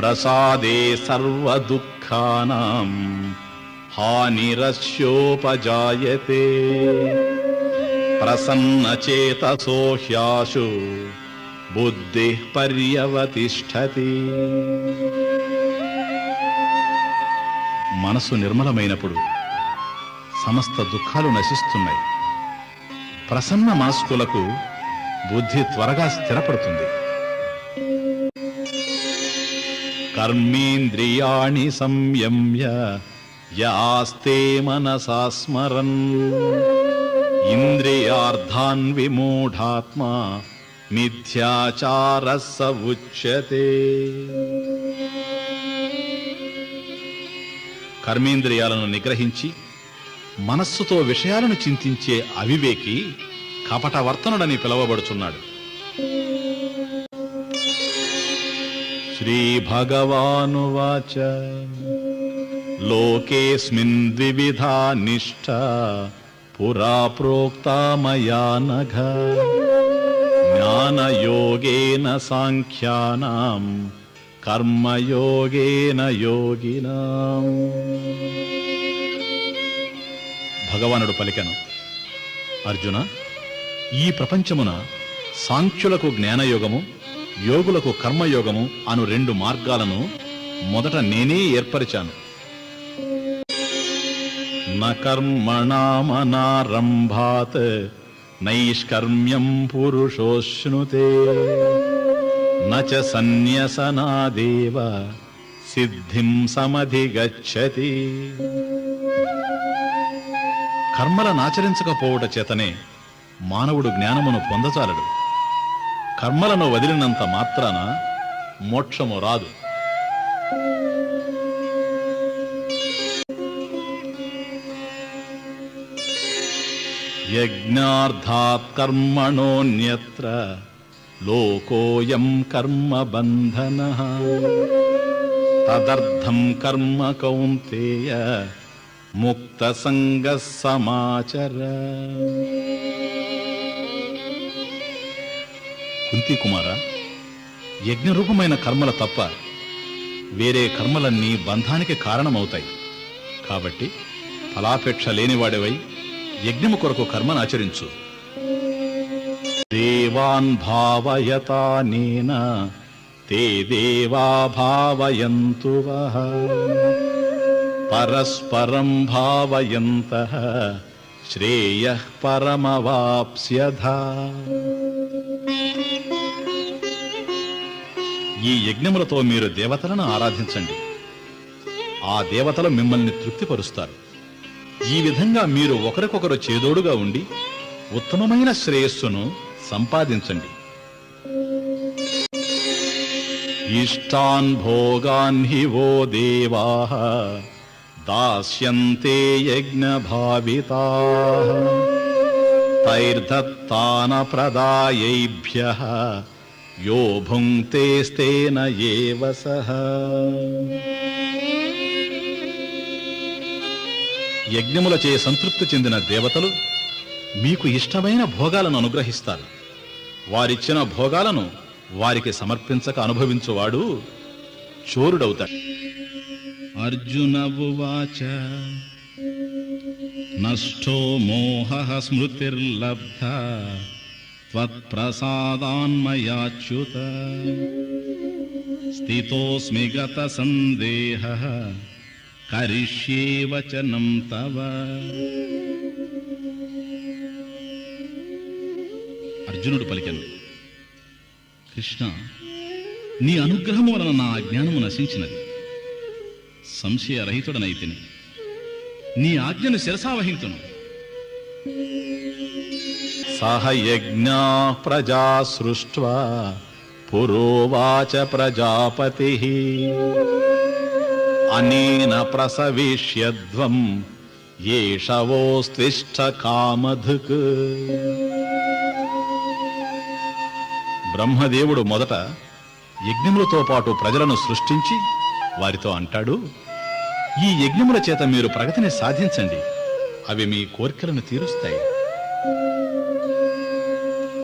ప్రసాదే సర్వ దుఃఖానాం హానిరస్యోపజాయతే ప్రసన్నచేతసో హ్యాశు బుద్ధిః పర్యవతిష్ఠతి. మనసు నిర్మలమైనప్పుడు సమస్త దుఃఖాలు నశిస్తున్నాయి. ప్రసన్న మనస్కులకు బుద్ధి త్వరగా స్థిరపడుతుంది. కర్మేంద్రియాణి సంయమ్య యాస్తే మనసా స్మరన్ ఇంద్రియార్థాన్ విమూఢాత్మా మిథ్యాచారః స ఉచ్యతే. కర్మేంద్రియాలను నిగ్రహించి మనస్సుతో విషయాలను చింతించే అవివేకి కపటవర్తనుడని పిలువబడుచున్నాడు. శ్రీ భగవానువాచ లోకేస్మిన్ ద్వివిధా నిష్ఠా పురా ప్రోక్తా మయా నఘ జ్ఞానయోగేన సాంఖ్యానాం కర్మయోగేన యోగినాం. భగవానుడు పలికెను, అర్జున, ఈ ప్రపంచమున సాంఖ్యులకు జ్ఞానయోగము, యోగులకు కర్మయోగము అను 2 మార్గాలను మొదట నేనే ఏర్పరిచాను. న కర్మణామనారంభాత్ నైష్కర్మ్యం పురుషోశ్నుతే నచ సన్యసనాదేవ సిద్ధిం సమధిగచ్చతి. కర్మలనాచరించకపోవుట చేతనే మానవుడు జ్ఞానమును పొందచాలడు. కర్మలను వదిలినంత మాత్రాన మోక్షము రాదు. యజ్ఞార్థాత్ కర్మణోన్యత్ర లోకోయం కర్మ బంధనః తదర్థం కర్మ కౌంతేయ ముక్త సంగః సమాచర. కుంతి కుమార, యజ్ఞరూపమైన కర్మల తప్ప వేరే కర్మలన్నీ బంధానికి కారణమవుతాయి. కాబట్టి ఫలాపేక్ష లేనివాడివై యజ్ఞము కొరకు కర్మనాచరించు. దేవాన్ భావయతానేన తే దేవా భావయంతు వః పరస్పరం భావయంతః శ్రేయః పరమవాప్స్యథా. ఈ యజ్ఞములతో మీరు దేవతలను ఆరాధించండి. ఆ దేవతలు మిమ్మల్ని తృప్తిపరుస్తారు. ఈ విధంగా మీరు ఒకరికొకరు చేదోడుగా ఉండి ఉత్తమమైన శ్రేయస్సును సంపాదించండి. ఇష్టాన్ భోగాన్ హి వో దేవాః దాస్యంతే యజ్ఞభావితాః తైర్దత్తాన ప్రదాయేభ్యః యో భుంక్తేస్తేన ఏవ సః. యజ్ఞములచే సంతృప్తి చెందిన దేవతలు మీకు ఇష్టమైన భోగాలను అనుగ్రహిస్తారు. వారిచ్చిన భోగాలను వారికి సమర్పించక అనుభవించువాడు చోరుడవుతాడు. అర్జున ఉవాచ నష్టో మోహః స్మృతిర్లబ్ధా త్వత్ప్రసాదాన్మయాచ్యుత స్థితోస్మి గత సందేహః కరిష్యే వచనం తవ. అర్జునుడు పలికెను, కృష్ణ, నీ అనుగ్రహము వలన నా అజ్ఞానము నశించినది. సంశయరహితుడనైతిని. నీ ఆజ్ఞను శిరసావహింతును. సహ యజ్ఞా ప్రజా సృష్ట్వా పురోవాచ ప్రజాపతిః అనేన ప్రసవిష్యధ్వం ఏషవోస్తిష్ఠ కామధుక్. బ్రహ్మదేవుడు మొదట యజ్ఞములతో పాటు ప్రజలను సృష్టించి వారితో అంటాడు, ఈ యజ్ఞముల చేత మీరు ప్రగతిని సాధించండి. అవి మీ కోరికలను తీరుస్తాయి.